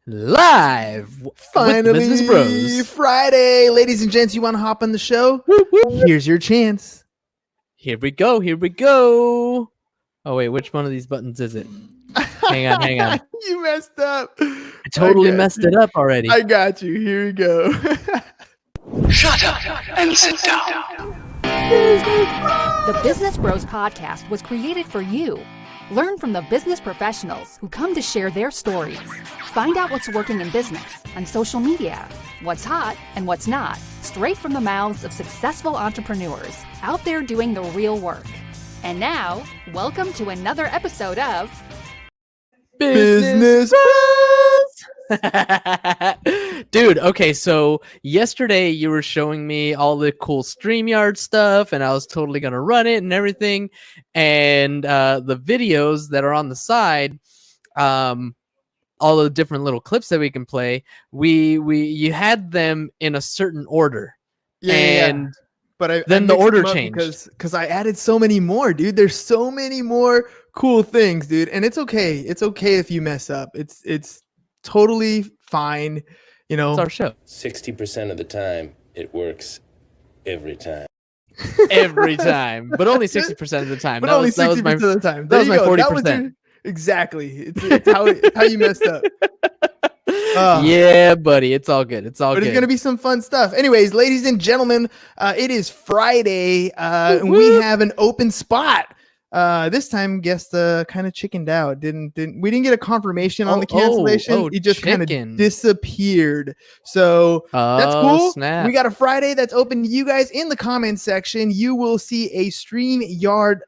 Live with Finally, Business Bros. Friday, ladies and gents. You want to hop on the show? Whoop, whoop. Here's your chance. Here we go. Here we go. Oh wait, which one of these buttons is it? Hang on. You messed up. I totally messed it up already. I got you. Here we go. Shut up and sit down. The Business Bros podcast was created for you. Learn from the business professionals who come to share their stories. Find out what's working in business, on social media, what's hot and what's not, straight from the mouths of successful entrepreneurs out there doing the real work. And now, welcome to another episode of Business Dude, okay, so yesterday you were showing me all the cool StreamYard stuff, and I was totally gonna run it and everything. And the videos that are on the side, all the different little clips that we can play, you had them in a certain order. Yeah. But then the order changed because I added so many more, dude. There's so many more cool things, dude. And it's okay. It's okay if you mess up. It's totally fine. You know, it's our show. 60% of the time, it works every time. Every time, but only 60% of the time. But only 60% of the time. That was my 40%. Exactly. It's how you messed up. Yeah, buddy. It's all good. It's good. It's going to be some fun stuff. Anyways, ladies and gentlemen, it is Friday. And we have an open spot. This time, guest kind of chickened out. We didn't get a confirmation on the cancellation. He just kind of disappeared. So that's cool. Snap. We got a Friday that's open to you guys. In the comments section, you will see a StreamYard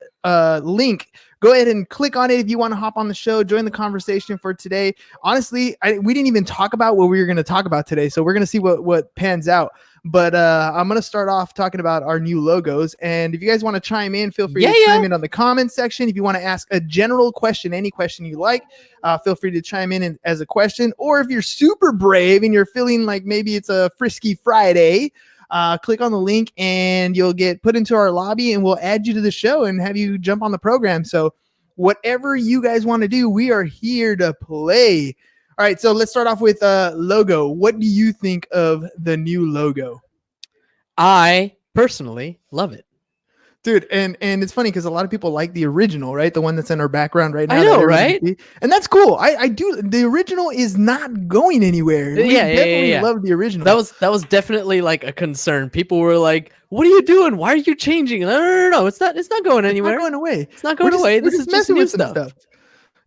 link. Go ahead and click on it if you want to hop on the show, join the conversation for today. Honestly, we didn't even talk about what we were going to talk about today, so we're going to see what pans out. But I'm going to start off talking about our new logos. And if you guys want to chime in, feel free to chime in on the comments section. If you want to ask a general question, any question you like, feel free to chime in as a question. Or if you're super brave and you're feeling like maybe it's a frisky Friday, click on the link and you'll get put into our lobby and we'll add you to the show and have you jump on the program. So whatever you guys want to do, we are here to play. All right, so let's start off with logo. What do you think of the new logo? I personally love it. Dude, and it's funny because a lot of people like the original, right? The one that's in our background right now. I know, right? And that's cool. I do. The original is not going anywhere. We definitely love the original. That was definitely like a concern. People were like, "What are you doing? Why are you changing?" No. It's not going anywhere. It's not going away. It's not going away. This is just new stuff.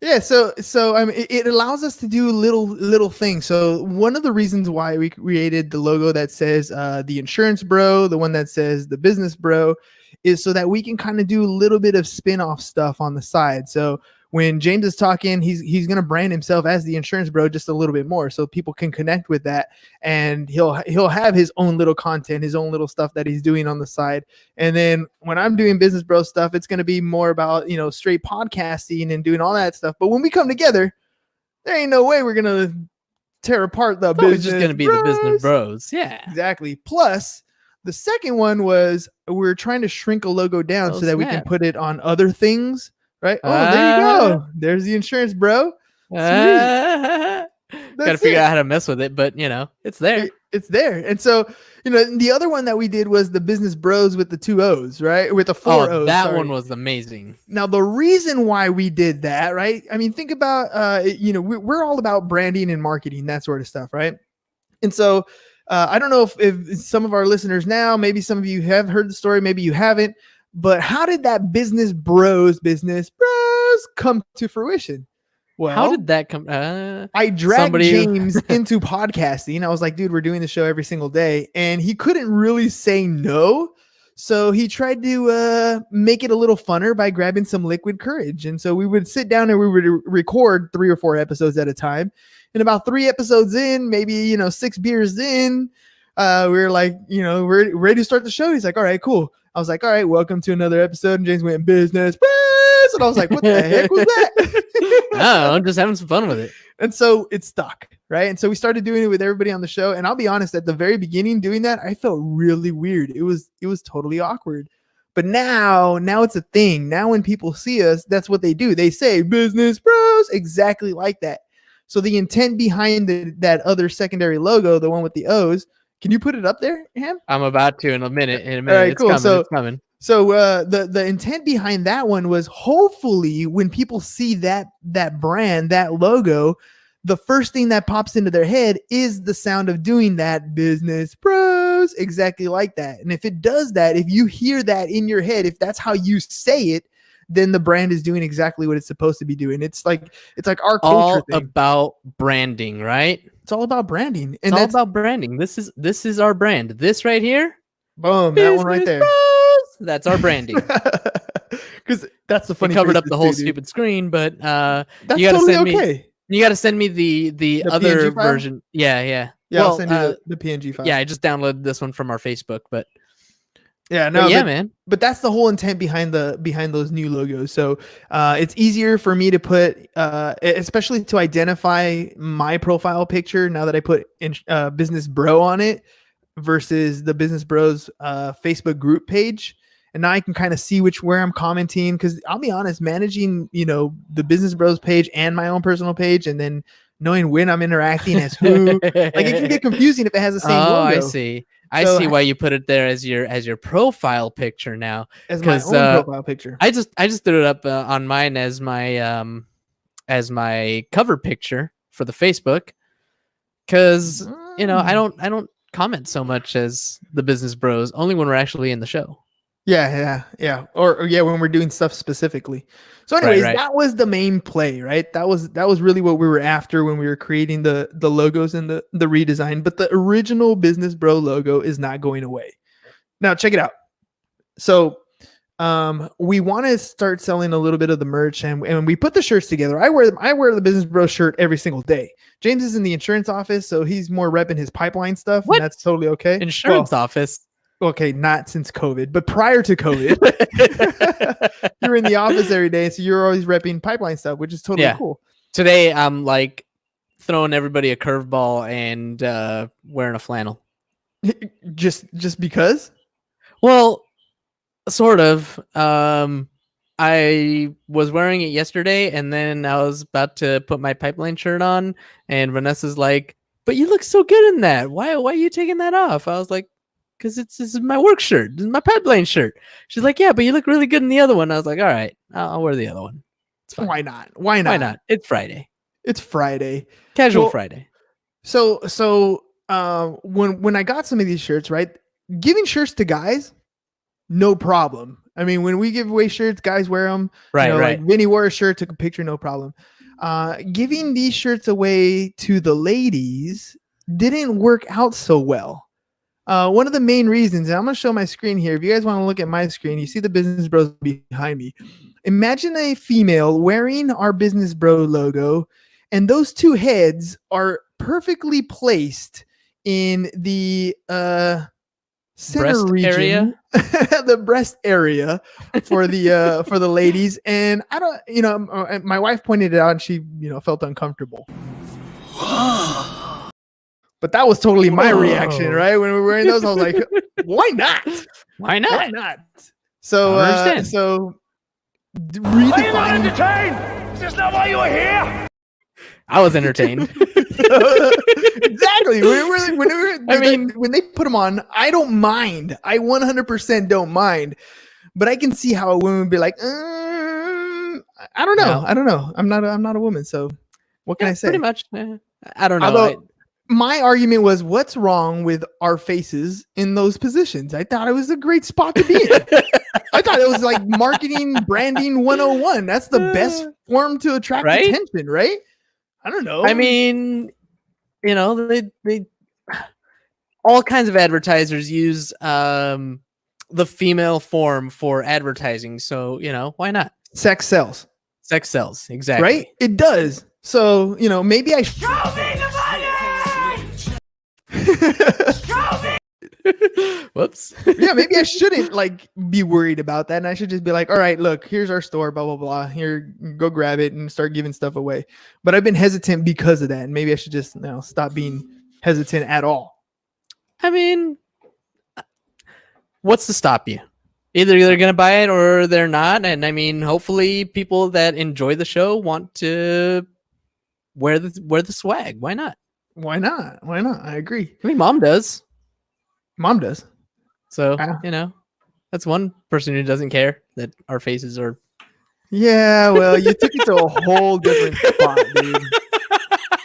Yeah, so I mean, it allows us to do little things. So one of the reasons why we created the logo that says the Insurance Bro, the one that says the Business Bro, is so that we can kind of do a little bit of spin-off stuff on the side. So when James is talking, he's going to brand himself as the Insurance Bro just a little bit more so people can connect with that, and he'll have his own little content, his own little stuff that he's doing on the side. And then when I'm doing Business Bro stuff, it's going to be more about, straight podcasting and doing all that stuff. But when we come together, there ain't no way we're going to tear apart the business. It's just going to be the Business Bros. Yeah. Exactly. Plus, the second one was we're trying to shrink a logo down so that we can put it on other things. Right. Oh, there you go. There's the Insurance Bro. Gotta figure out how to mess with it, but it's there. It's there. And so, the other one that we did was the Business Bros with the 2 O's, right? With the 4 O's. That one was amazing. Now, the reason why we did that, right? I mean, think about, we're all about branding and marketing, that sort of stuff, right? And so, I don't know if some of our listeners now, maybe some of you have heard the story, maybe you haven't. But how did that Business Bros come to fruition? Well, how did that come? I dragged James into podcasting. I was like, dude, we're doing the show every single day. And he couldn't really say no. So he tried to make it a little funner by grabbing some liquid courage. And so we would sit down and we would record 3 or 4 episodes at a time. And about 3 episodes in, maybe, 6 beers in, we were like, we're ready to start the show. He's like, all right, cool. I was like, all right, welcome to another episode. And James went, Business Bros. And I was like, what the heck was that? I'm just having some fun with it. And so it stuck, right? And so we started doing it with everybody on the show. And I'll be honest, at the very beginning doing that, I felt really weird. It was totally awkward. But now it's a thing. Now when people see us, that's what they do. They say Business Bros exactly like that. So the intent behind that other secondary logo, the one with the O's, can you put it up there, Ham? I'm about to in a minute. All right, It's cool. coming. It's coming. So the intent behind that one was hopefully when people see that brand, that logo, the first thing that pops into their head is the sound of doing that, Business Bros, exactly like that. And if it does that, if you hear that in your head, if that's how you say it, then the brand is doing exactly what it's supposed to be doing. It's like our culture All thing. about branding, right? It's all about branding, And it's all about branding. This is our brand. This right here, boom, that one right Business there. Bros, that's our branding. Because that's the funny. We covered up faces the whole too, dude. stupid screen, but That's you gotta totally send me. okay. You got to send me the other PNG file? version. Yeah. Yeah, Well, I'll send you the PNG file. Yeah, I just downloaded this one from our Facebook, but Yeah, no, yeah, but, man. but that's the whole intent behind those new logos. So it's easier for me to put, especially to identify my profile picture now that I put in, Business Bro on it versus the Business Bros Facebook group page. And now I can kind of see where I'm commenting, because I'll be honest, managing the Business Bros page and my own personal page, and then knowing when I'm interacting as who, like it can get confusing if it has the same logo. I see. I So- see why you put it there as your profile picture now. As my 'Cause, own profile picture. I just threw it up on mine as my cover picture for the Facebook, because I don't comment so much as the Business Bros, only when we're actually in the show. Yeah. Or when we're doing stuff specifically. So anyways, right. that was the main play, right? That was really what we were after when we were creating the logos and the redesign. But the original Business Bro logo is not going away. Now check it out. So we want to start selling a little bit of the merch, and we put the shirts together. I wear the Business Bro shirt every single day. James is in the insurance office, so he's more repping his pipeline stuff, What? and that's totally okay. Insurance office. Okay, not since COVID, but prior to COVID, you were in the office every day, so you're always repping pipeline stuff, which is totally Yeah. cool. Today I'm like throwing everybody a curveball and wearing a flannel. Just because? Well, sort of. I was wearing it yesterday, and then I was about to put my pipeline shirt on, and Vanessa's like, "But you look so good in that. Why are you taking that off?" I was like, "Because this is my work shirt. This is my pipeline shirt." She's like, "Yeah, but you look really good in the other one." I was like, "All right, I'll wear the other one. It's fine. Why not? Why not? Why not? It's Friday, It's Friday. casual Well, Friday." So when I got some of these shirts, right? Giving shirts to guys, no problem. I mean, when we give away shirts, guys wear them. Right. Like Vinny wore a shirt, took a picture, no problem. Giving these shirts away to the ladies didn't work out so well. One of the main reasons, and I'm going to show my screen here. If you guys want to look at my screen, you see the Business Bros behind me. Imagine a female wearing our Business Bro logo, and those two heads are perfectly placed in the center Breast region, area? the breast area for the ladies. And I don't, my wife pointed it out, and she felt uncomfortable. But that was totally my reaction, right? When we were wearing those, I was like, "Why not? Why not? Why not?" So, I don't understand. redefining. entertained? Is this not why you were here? I was entertained. Exactly. When they put them on, I don't mind. I 100% don't mind. But I can see how a woman would be like, I don't know. No. I don't know. I'm not a woman, so what can I say? Pretty much. I don't know. Although, my argument was, what's wrong with our faces in those positions? I thought it was a great spot to be in. I thought it was like marketing, branding 101. That's the best form to attract Right? attention, right? I don't know. I mean, they all kinds of advertisers use the female form for advertising. So, why not? sex sells, Sex sells. Exactly. right? It does. So, maybe I Whoops. yeah, maybe I shouldn't be worried about that. And I should just be like, all right, look, here's our store, blah, blah, blah. Here, go grab it and start giving stuff away. But I've been hesitant because of that. And maybe I should just stop being hesitant at all. I mean, what's to stop you? Either they're going to buy it or they're not. And I mean, hopefully people that enjoy the show want to wear the swag. Why not? Why not? Why not? I agree. I mean, mom does. Mom does. So, Yeah. that's one person who doesn't care that our faces are. Yeah, well, you took it to a whole different spot, dude.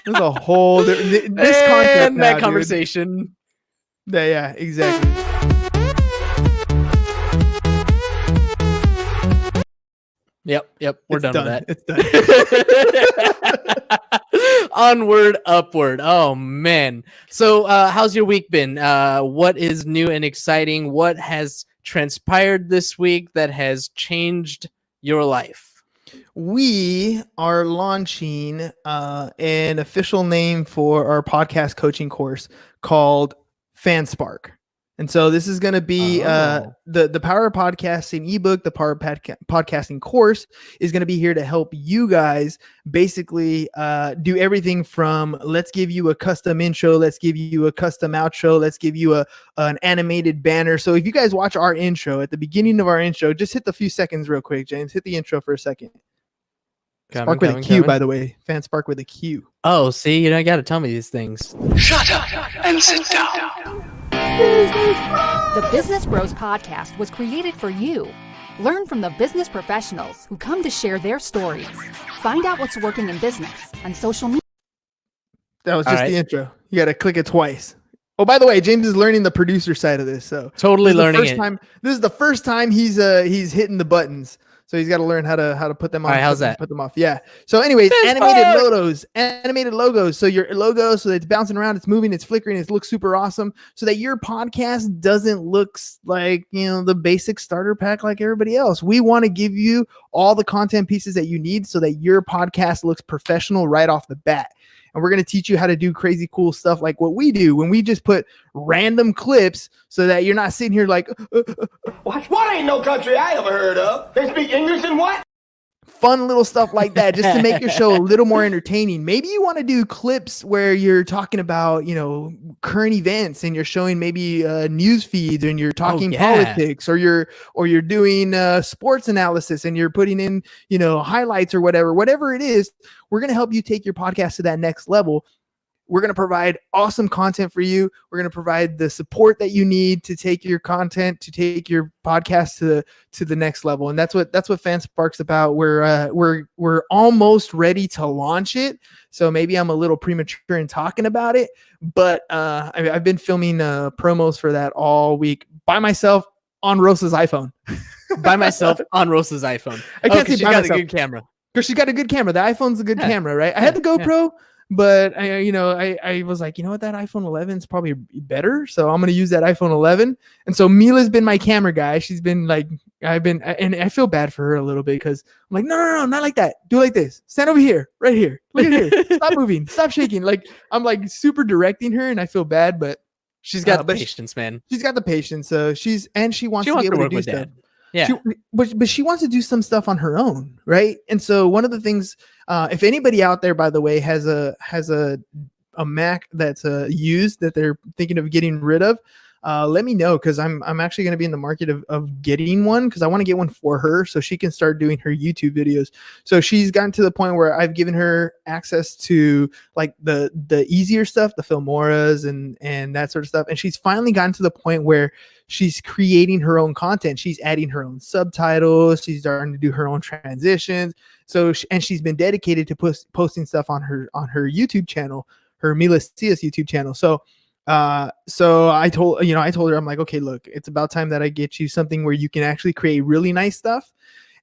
There's a whole different this concept And now, that dude. conversation. Yeah, exactly. Yep. We're It's done done. with It's done. that. Onward, upward. Oh man. So how's your week been? What is new and exciting? What has transpired this week that has changed your life? We are launching an official name for our podcast coaching course called FanSpark. And so this is going to be the Power of Podcasting ebook, the Power of Podcasting course is going to be here to help you guys basically do everything from let's give you a custom intro, let's give you a custom outro, let's give you an animated banner. So if you guys watch our intro at the beginning of our intro, just hit the few seconds real quick, James. Hit the intro for a second. Spark with a Q, by the way. FanSpark with a Q. Oh, see, you got to tell me these things. Shut up and sit down. The Business Bros Podcast was created for you. Learn from the business professionals who come to share their stories. Find out what's working in business and social media. That was just the intro. You got to click it twice. Oh, by the way, James is learning the producer side of this. So Totally learning it. This is the first time he's hitting the buttons. So he's got to learn how to put them on. All right, how's that? Put them off. Yeah. So anyways, animated logos. So your logo, so that it's bouncing around, it's moving, it's flickering, it looks super awesome. So that your podcast doesn't look like, the basic starter pack like everybody else. We want to give you all the content pieces that you need so that your podcast looks professional right off the bat. And we're going to teach you how to do crazy cool stuff like what we do when we just put random clips so that you're not sitting here like, What ain't no country I ever heard of? They speak English and what? fun little stuff like that just to make your show a little more entertaining. Maybe you want to do clips where you're talking about, current events and you're showing maybe news feeds and you're talking politics or you're doing sports analysis and you're putting in, highlights or whatever it is. We're going to help you take your podcast to that next level. We're going to provide awesome content for you. We're going to provide the support that you need to take your content, to take your podcast to the next level. And that's what FanSpark's about. We're almost ready to launch it. So maybe I'm a little premature in talking about it, but I've been filming promos for that all week by myself on Rosa's iPhone. By myself on Rosa's iPhone. I can't say she by got myself. a good camera. Because she's got a good camera. The iPhone's a good camera, right? I had the GoPro. But I was like, that iPhone 11 is probably better. So I'm going to use that iPhone 11. And so Mila's been my camera guy. She's been like, and I feel bad for her a little bit because I'm like, no, not like that. Do it like this. Stand over here, right here. Look at here. Stop moving. Stop shaking. Like I'm like super directing her and I feel bad, but she's got the patience, man. She's got the patience. So she wants to be able to do stuff. Dad. Yeah. But she wants to do some stuff on her own, right? And so one of the things, if anybody out there, by the way, has a Mac that's used that they're thinking of getting rid of, let me know because I'm actually going to be in the market of getting one because I want to get one for her so she can start doing her YouTube videos. So she's gotten to the point where I've given her access to like the easier stuff, the Filmoras and that sort of stuff, and she's finally gotten to the point where she's creating her own content. She's adding her own subtitles. She's starting to do her own transitions. So she's been dedicated to posting stuff on her YouTube channel, her Mila Cias YouTube channel. So I told her, I'm like, okay, look, it's about time that I get you something where you can actually create really nice stuff.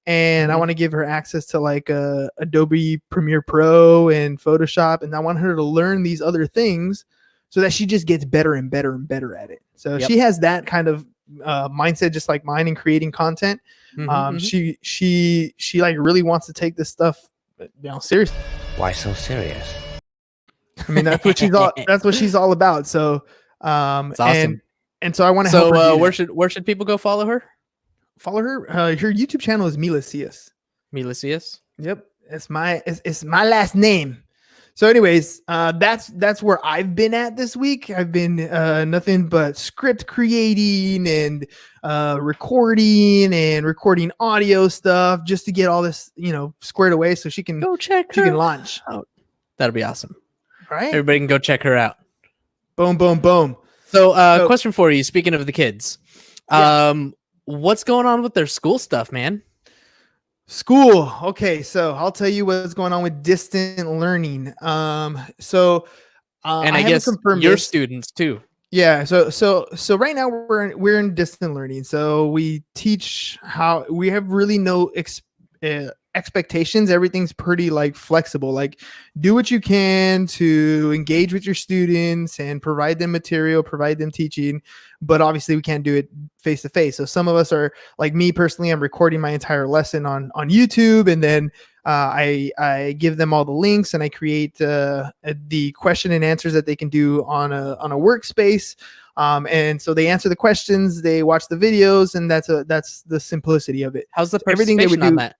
And I want to give her access to like Adobe Premiere Pro and Photoshop. And I want her to learn these other things so that she just gets better and better and better at it. So she has that kind of mindset, just like mine in creating content. She like really wants to take this stuff seriously. Why so serious? I mean, that's what she's all about. So, it's awesome. And so I want to help her. So where should people go follow her? Follow her. Her YouTube channel is Mila Cias. Mila Cias. Yep. It's my last name. So anyways, that's where I've been at this week. I've been nothing but script creating and recording audio stuff just to get all this, squared away so she can go check she can launch. out. That'll be awesome. Right? Everybody can go check her out. Boom, boom, boom. So, So- question for you. Speaking of the kids, what's going on with their school stuff, man? School. Okay, so I'll tell you what's going on with distant learning. So And I haven't guess confirmed your this. students too. Yeah, so right now we're in distant learning. So we teach how we have really no expectations. Everything's pretty like flexible. Like do what you can to engage with your students and provide them material, provide them teaching, but obviously we can't do it face to face. So some of us are like me personally, I'm recording my entire lesson on YouTube, and then I give them all the links, and I create the question and answers that they can do on a workspace. And so they answer the questions, they watch the videos, and that's the simplicity of it. How's the Everything they would participation on do- that?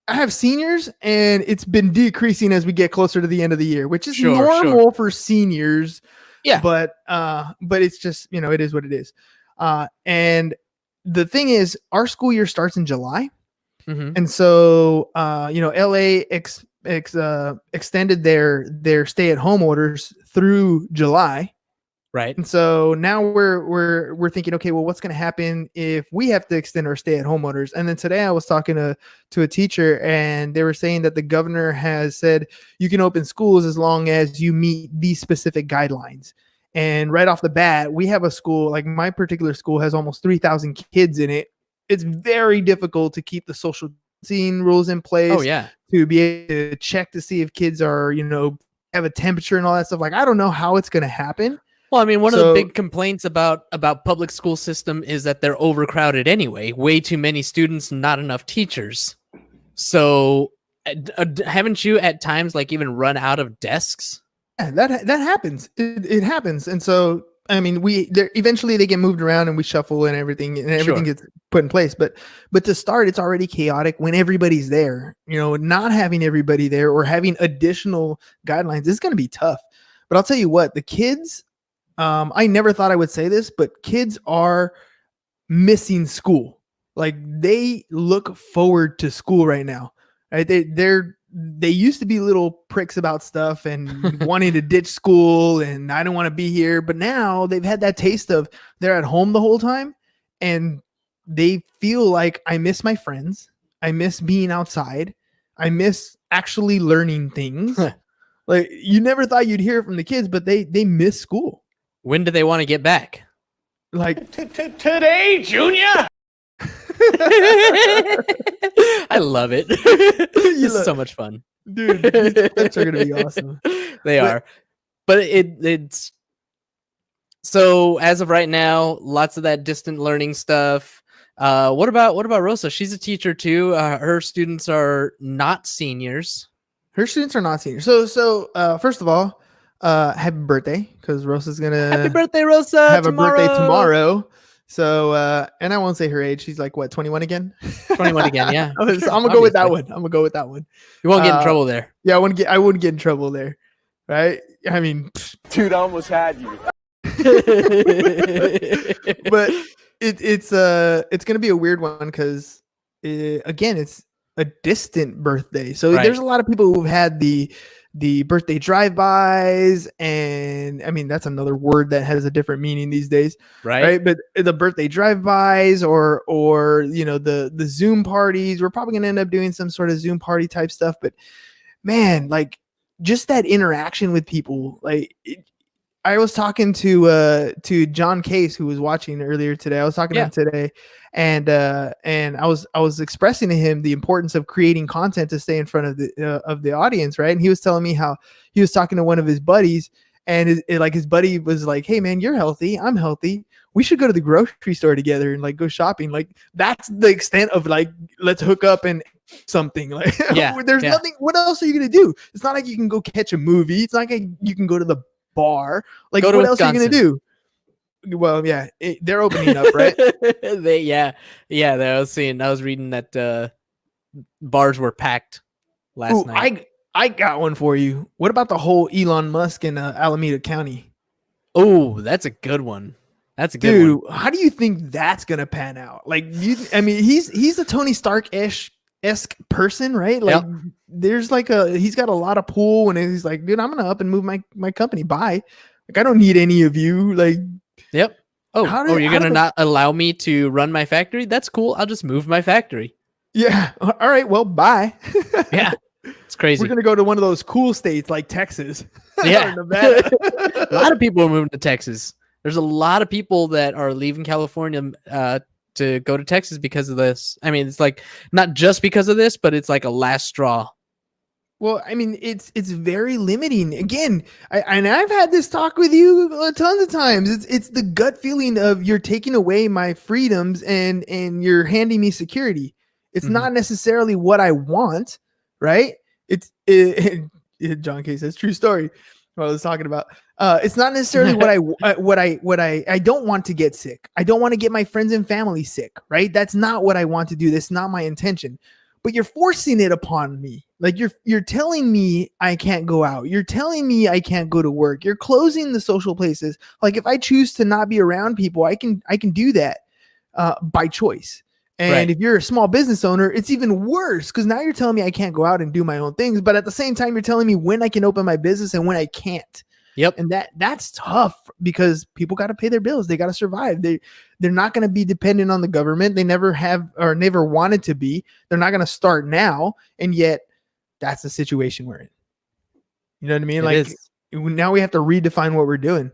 I have seniors, and it's been decreasing as we get closer to the end of the year, which is Sure, normal for seniors. Yeah. But it's just, it is what it is. And the thing is, our school year starts in July. Mhm. And so, LA extended their stay-at-home orders through July, Right. and so now we're thinking, okay, well, what's going to happen if we have to extend our stay-at-home orders? And then today I was talking to a teacher, and they were saying that the governor has said you can open schools as long as you meet these specific guidelines. And right off the bat, we have a school, like my particular school has almost 3,000 kids in it. It's very difficult to keep the social distancing rules in place. Oh yeah. To be able to check to see if kids are, have a temperature and all that stuff. Like, I don't know how it's going to happen. Well, I mean, one of the So- big complaints about public school system is that they're overcrowded anyway. Way too many students, not enough teachers. So, haven't you at times like even run out of desks? Yeah, that happens. It happens. And so, I mean, eventually they get moved around and we shuffle and everything Sure. gets put in place. But to start, it's already chaotic when everybody's there. Not having everybody there or having additional guidelines is going to be tough. But I'll tell you what, the kids, I never thought I would say this, but kids are missing school. Like they look forward to school right now. Right? They used to be little pricks about stuff and wanting to ditch school and I don't want to be here. But now they've had that taste of they're at home the whole time and they feel like I miss my friends. I miss being outside. I miss actually learning things. Like you never thought you'd hear it from the kids, but they miss school. When do they want to get back? Like Today, Junior! I love it. This is so much fun. dude, these clips are gonna be awesome. They But- are. But it's so as of right now, lots of that distant learning stuff. What about Rosa? She's a teacher too. Her students are not seniors. Her students are not seniors. So first of all, happy birthday, because Rosa's gonna Happy birthday, Rosa! have a birthday tomorrow. So and I won't say her age. She's like what, 21 again? 21 again, yeah. I'm gonna go with that Obviously. one. I'm gonna go with that one. You won't get in Uh, trouble there. Yeah, I wouldn't get in trouble there, right? I mean, Dude, I almost had you. but it's gonna be a weird one because again, it's a distant birthday. So Right. there's a lot of people who've had the birthday drive-bys, and I mean that's another word that has a different meaning these days, Right? right? But the birthday drive-bys or the Zoom parties, we're probably gonna end up doing some sort of Zoom party type stuff. But man, like just that interaction with people, like I was talking to John Case, who was watching earlier today. I was talking to him today, and I was expressing to him the importance of creating content to stay in front of the audience, right? And he was telling me how he was talking to one of his buddies, and his buddy was like, "Hey man, you're healthy, I'm healthy. We should go to the grocery store together and like go shopping." Like that's the extent of like let's hook up and something. Like there's nothing. What else are you gonna do? It's not like you can go catch a movie. It's not like you can go to the bar. Like Go to what else are you gonna Wisconsin. do? Well, yeah, they're opening up, right? I was reading that bars were packed last Ooh, night. I got one for you. What about the whole Elon Musk in Alameda County? Oh, that's a good one. That's a good Dude, one. how do you think that's gonna pan out? Like, I mean, he's a Tony Stark-ish esque person, right? Like there's like he's got a lot of pull, and he's like, dude, I'm gonna up and move my company. Bye. Like I don't need any of you. Like, yep. Oh, you're gonna not allow me to run my factory? That's cool. I'll just move my factory. Yeah. All right. Well, bye. Yeah. It's crazy. We're gonna go to one of those cool states like Texas. Yeah. Or Nevada. A lot of people are moving to Texas. There's a lot of people that are leaving California to go to Texas because of this. I mean, it's like not just because of this, but it's like a last straw. Well, I mean, it's very limiting. Again, I've had this talk with you tons of times. It's the gut feeling of you're taking away my freedoms and you're handing me security. It's not necessarily what I want, right? John K says true story. What I was talking about. It's not necessarily what I don't want to get sick. I don't want to get my friends and family sick, right? That's not what I want to do. That's not my intention. But you're forcing it upon me. Like you're telling me I can't go out. You're telling me I can't go to work. You're closing the social places. Like if I choose to not be around people, I can do that by choice. And if you're a small business owner, it's even worse because now you're telling me I can't go out and do my own things. But at the same time, you're telling me when I can open my business and when I can't. Yep. And that's tough because people got to pay their bills. They got to survive. They're not going to be dependent on the government. They never have or never wanted to be. They're not going to start now. And yet that's the situation we're in. You know what I mean? Like now we have to redefine what we're doing.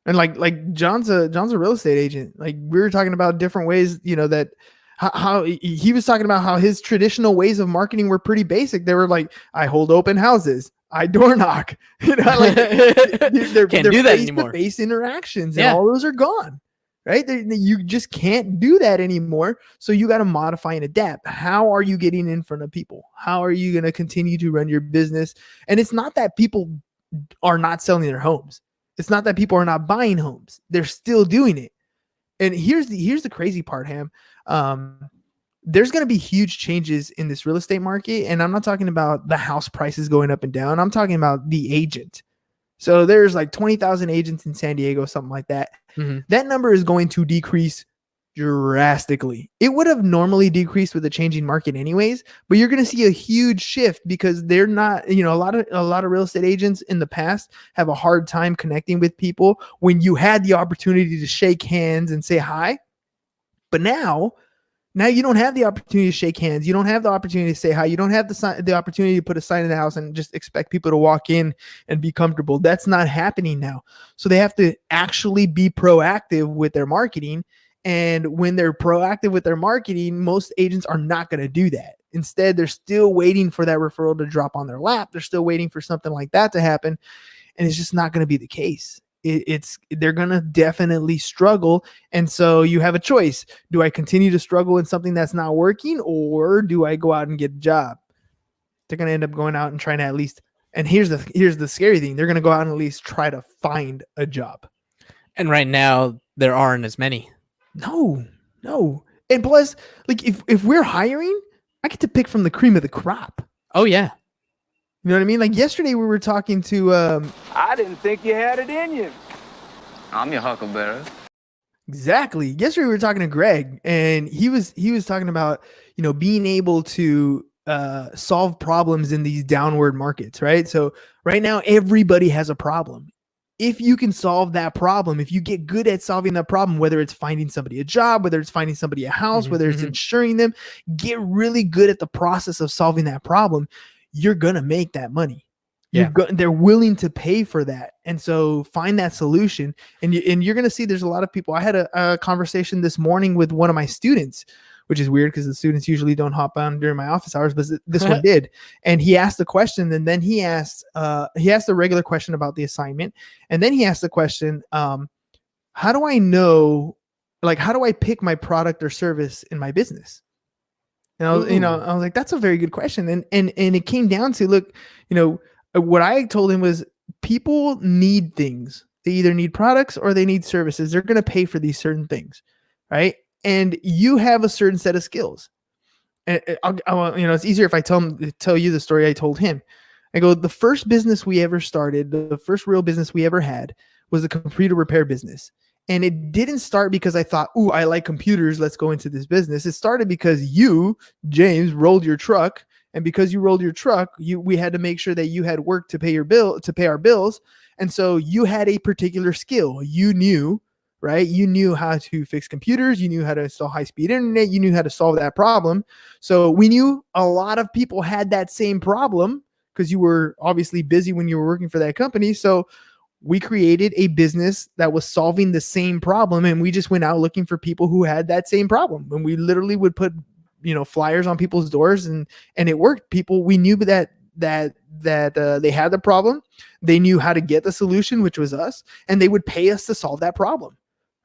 And like John's a real estate agent. Like we were talking about different ways, you know, that how he was talking about how his traditional ways of marketing were pretty basic. They were like, I hold open houses. I door knock, you know, like they're do that anymore. Face interactions and all those are gone, right? You just can't do that anymore. So you got to modify and adapt. How are you getting in front of people? How are you going to continue to run your business? And it's not that people are not selling their homes. It's not that people are not buying homes. They're still doing it. And here's the crazy part, Ham. There's going to be huge changes in this real estate market. And I'm not talking about the house prices going up and down. I'm talking about the agent. So there's like 20,000 agents in San Diego, something like that. Mm-hmm. That number is going to decrease drastically. It would have normally decreased with the changing market anyways, but you're going to see a huge shift because they're not, you know, a lot of real estate agents in the past have a hard time connecting with people when you had the opportunity to shake hands and say hi. But now you don't have the opportunity to shake hands. You don't have the opportunity to say hi. You don't have the opportunity to put a sign in the house and just expect people to walk in and be comfortable. That's not happening now. So they have to actually be proactive with their marketing. And when they're proactive with their marketing, most agents are not going to do that. Instead, they're still waiting for that referral to drop on their lap. They're still waiting for something like that to happen. And it's just not going to be the case. They're going to definitely struggle. And so you have a choice. Do I continue to struggle in something that's not working, or do I go out and get a job? They're going to end up going out and trying to at least, and here's the scary thing. They're going to go out and at least try to find a job. And right now there aren't as many. No. And plus, like if we're hiring, I get to pick from the cream of the crop. Oh yeah. You know what I mean? Like yesterday we were talking to I didn't think you had it in you. I'm your huckleberry. Exactly. Yesterday we were talking to Greg, and he was talking about, you know, being able to solve problems in these downward markets, right? So right now everybody has a problem. If you can solve that problem, if you get good at solving that problem, whether it's finding somebody a job, whether it's finding somebody a house, whether it's insuring them, get really good at the process of solving that problem, you're going to make that money. Yeah. They're willing to pay for that. And so find that solution. And you're going to see there's a lot of people. I had a conversation this morning with one of my students, which is weird because the students usually don't hop on during my office hours, but this one did. And he asked the question, and then he asked the regular question about the assignment. And then he asked the question, how do I know, like, how do I pick my product or service in my business? And I was like, that's a very good question. And it came down to, look, you know, what I told him was people need things. They either need products or they need services. They're going to pay for these certain things, right? And you have a certain set of skills. And it's easier if I tell you the story I told him. I go, the first business we ever started, the first real business we ever had was a computer repair business. And it didn't start because I thought, ooh, I like computers, let's go into this business. It started because you, James, rolled your truck. And because you rolled your truck, we had to make sure that you had work to pay our bills. And so you had a particular skill. You knew, right? You knew how to fix computers. You knew how to install high-speed internet. You knew how to solve that problem. So we knew a lot of people had that same problem because you were obviously busy when you were working for that company. So we created a business that was solving the same problem, and we just went out looking for people who had that same problem. And we literally would put, flyers on people's doors, and it worked. We knew that they had the problem. They knew how to get the solution, which was us, and they would pay us to solve that problem.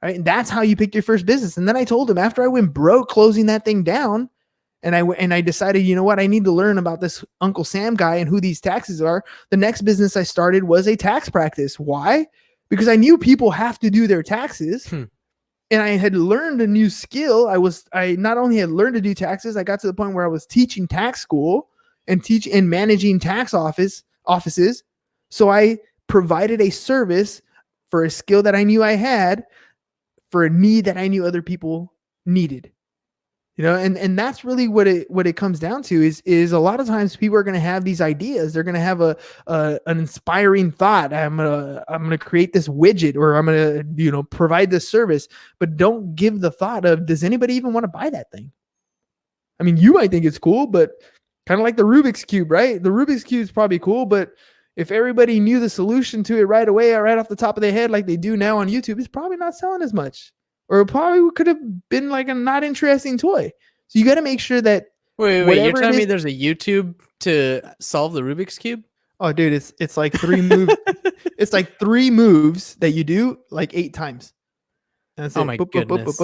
Right. And that's how you picked your first business. And then I told him, after I went broke closing that thing down, and I decided, you know what, I need to learn about this Uncle Sam guy and who these taxes are. The next business I started was a tax practice. Why? Because I knew people have to do their taxes. And I had learned a new skill. I not only had learned to do taxes, I got to the point where I was teaching tax school and managing tax offices. So I provided a service for a skill that I knew I had, for a need that I knew other people needed. And that's really what it comes down to is a lot of times people are going to have these ideas. They're going to have an inspiring thought. I'm going to create this widget, or I'm going to, provide this service, but don't give the thought of, does anybody even want to buy that thing? I mean, you might think it's cool, but kind of like the Rubik's Cube, right? The Rubik's Cube is probably cool, but if everybody knew the solution to it right away, or right off the top of their head, like they do now on YouTube, it's probably not selling as much. Or it probably could have been like a not interesting toy. So you got to make sure that. Wait! You're telling me there's a YouTube to solve the Rubik's Cube? Oh, dude, it's like 3 moves. It's like 3 moves that you do like 8 times. And that's my goodness!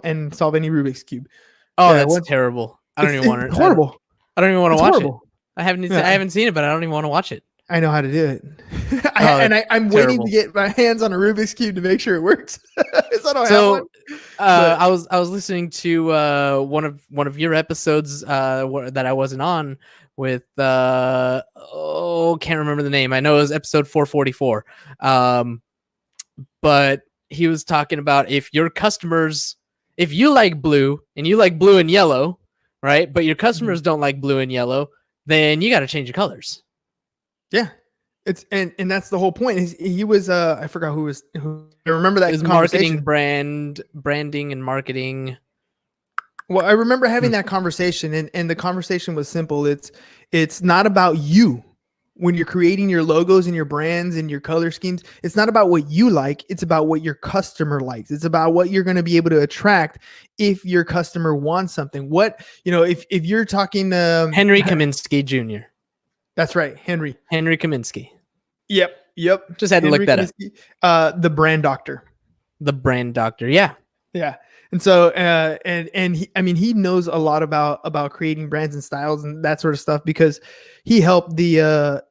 And solve any Rubik's Cube. Oh, that's terrible. I don't even want to. Horrible. I don't even want to watch it. I haven't Yeah. seen it, but I don't even want to watch it. I know how to do it. I'm terrible. waiting to get my hands on a Rubik's Cube to make sure it works. So I was listening to one of your episodes that I wasn't on with can't remember the name. I know it was episode 444. But he was talking about if you like blue and you like blue and yellow, right? But your customers don't like blue and yellow, then you got to change your colors. Yeah. It's and that's the whole point. He was I forgot who I remember that marketing, branding and marketing. Well, I remember having that conversation, and the conversation was simple. It's not about you when you're creating your logos and your brands and your color schemes. It's not about what you like. It's about what your customer likes. It's about what you're going to be able to attract if your customer wants something. If you're talking Henry Kaminsky Jr. That's right, Henry Kaminsky. Yep. Just had to look that up. The brand doctor. The brand doctor. Yeah. And so, and he knows a lot about creating brands and styles and that sort of stuff, because he helped the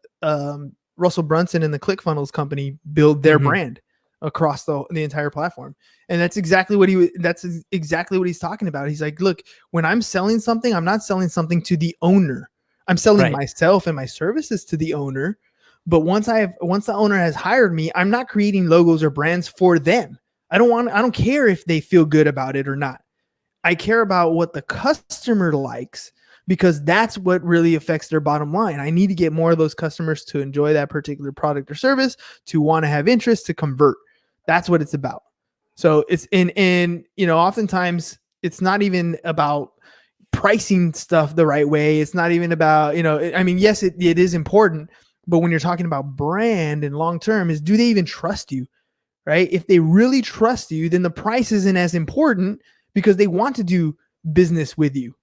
Russell Brunson and the ClickFunnels company build their brand across the entire platform. And that's exactly what he's talking about. He's like, look, when I'm selling something, I'm not selling something to the owner. I'm selling myself and my services to the owner. But once the owner has hired me, I'm not creating logos or brands for them. I don't care if they feel good about it or not. I care about what the customer likes, because that's what really affects their bottom line. I need to get more of those customers to enjoy that particular product or service, to want to have interest, to convert. That's what it's about. So it's oftentimes it's not even about pricing stuff the right way. It's not even about, yes, it is important, but when you're talking about brand and long-term, is do they even trust you, right? If they really trust you, then the price isn't as important, because they want to do business with you.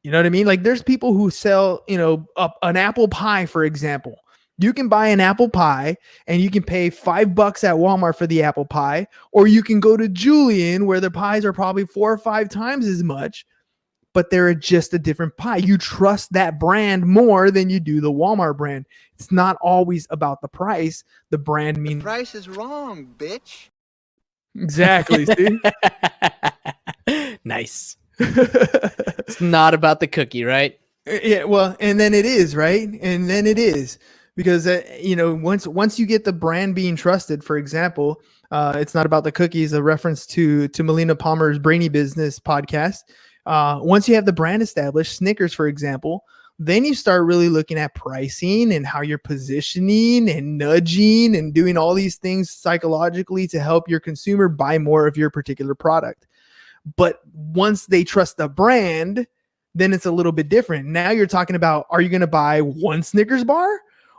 You know what I mean? Like, there's people who sell, an apple pie, for example. You can buy an apple pie and you can pay $5 at Walmart for the apple pie, or you can go to Julian, where the pies are probably 4 or 5 times as much, but they're just a different pie. You trust that brand more than you do the Walmart brand. It's not always about the price. The brand means the price is wrong, bitch. Exactly. See? Nice. It's not about the cookie, right? Yeah. Well, and then it is, right? And then it is. because once you get the brand being trusted, for example, it's not about the cookies, a reference to Melina Palmer's Brainy Business podcast. Once you have the brand established, Snickers, for example, then you start really looking at pricing and how you're positioning and nudging and doing all these things psychologically to help your consumer buy more of your particular product. But once they trust the brand, then it's a little bit different. Now you're talking about, are you going to buy one Snickers bar?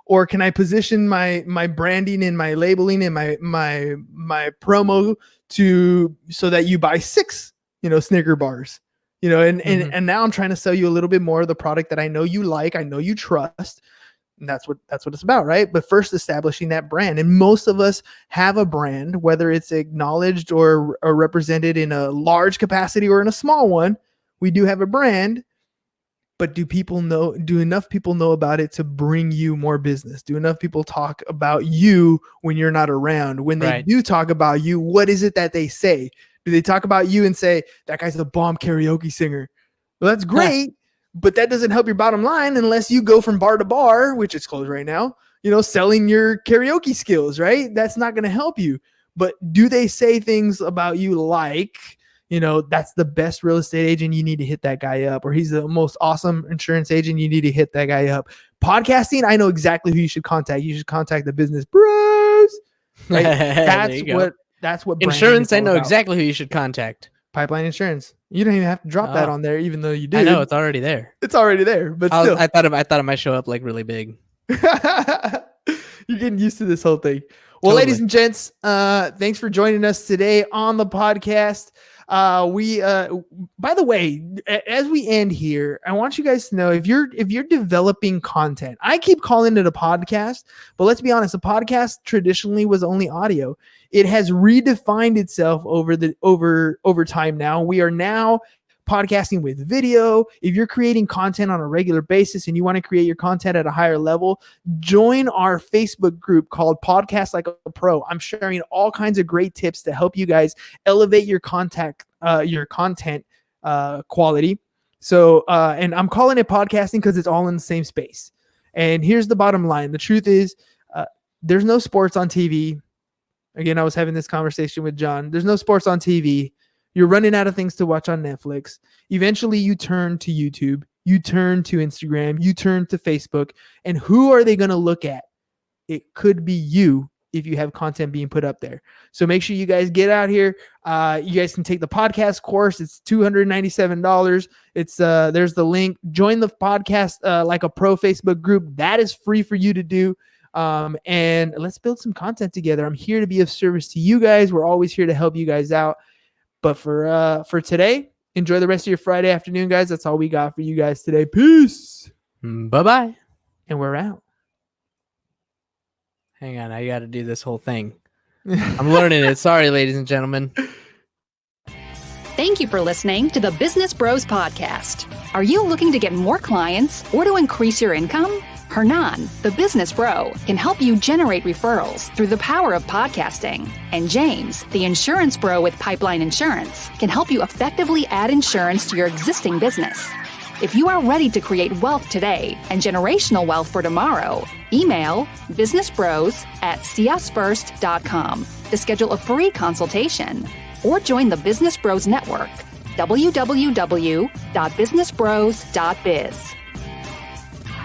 Or can I position my branding and my labeling and my promo so that you buy 6, Snicker bars? And now I'm trying to sell you a little bit more of the product that I know you like, I know you trust. And that's what it's about, right? But first establishing that brand. And most of us have a brand, whether it's acknowledged or represented in a large capacity or in a small one. We do have a brand, but do enough people know about it to bring you more business? Do enough people talk about you when you're not around? When they do talk about you, what is it that they say? Do they talk about you and say, that guy's a bomb karaoke singer? Well, that's great, but that doesn't help your bottom line unless you go from bar to bar, which is closed right now, selling your karaoke skills, right? That's not going to help you. But do they say things about you like, that's the best real estate agent, you need to hit that guy up, or he's the most awesome insurance agent, you need to hit that guy up. Podcasting, I know exactly who you should contact. You should contact the Business Bros. Right? That's what insurance. I know exactly who you should contact. Pipeline Insurance. You don't even have to drop that on there, even though you do. I know it's already there. It's already there, but still. I thought it might show up like really big. You're getting used to this whole thing. Well, ladies and gents, thanks for joining us today on the podcast. By the way, as we end here, I want you guys to know, if you're developing content, I keep calling it a podcast, but let's be honest, a podcast traditionally was only audio. It has redefined itself over time. Now we are now podcasting with video. If you're creating content on a regular basis and you want to create your content at a higher level, join our Facebook group called Podcast Like a Pro. I'm sharing all kinds of great tips to help you guys elevate your content quality. So, and I'm calling it podcasting because it's all in the same space. And here's the bottom line. The truth is, there's no sports on TV. Again, I was having this conversation with John. There's no sports on TV. You're running out of things to watch on Netflix. Eventually, you turn to YouTube. You turn to Instagram. You turn to Facebook. And who are they going to look at? It could be you if you have content being put up there. So make sure you guys get out here. You guys can take the podcast course. It's $297. It's there's the link. Join the Podcast Like a Pro Facebook group. That is free for you to do. And let's build some content together. I'm here to be of service to you guys. We're always here to help you guys out. But for today, enjoy the rest of your Friday afternoon, guys. That's all we got for you guys today. Peace. Bye-bye. And we're out. Hang on. I got to do this whole thing. I'm learning it. Sorry, ladies and gentlemen. Thank you for listening to the Business Bros Podcast. Are you looking to get more clients or to increase your income? Hernan, the business bro, can help you generate referrals through the power of podcasting. And James, the insurance bro with Pipeline Insurance, can help you effectively add insurance to your existing business. If you are ready to create wealth today and generational wealth for tomorrow, email businessbros@csfirst.com to schedule a free consultation or join the Business Bros Network, www.businessbros.biz.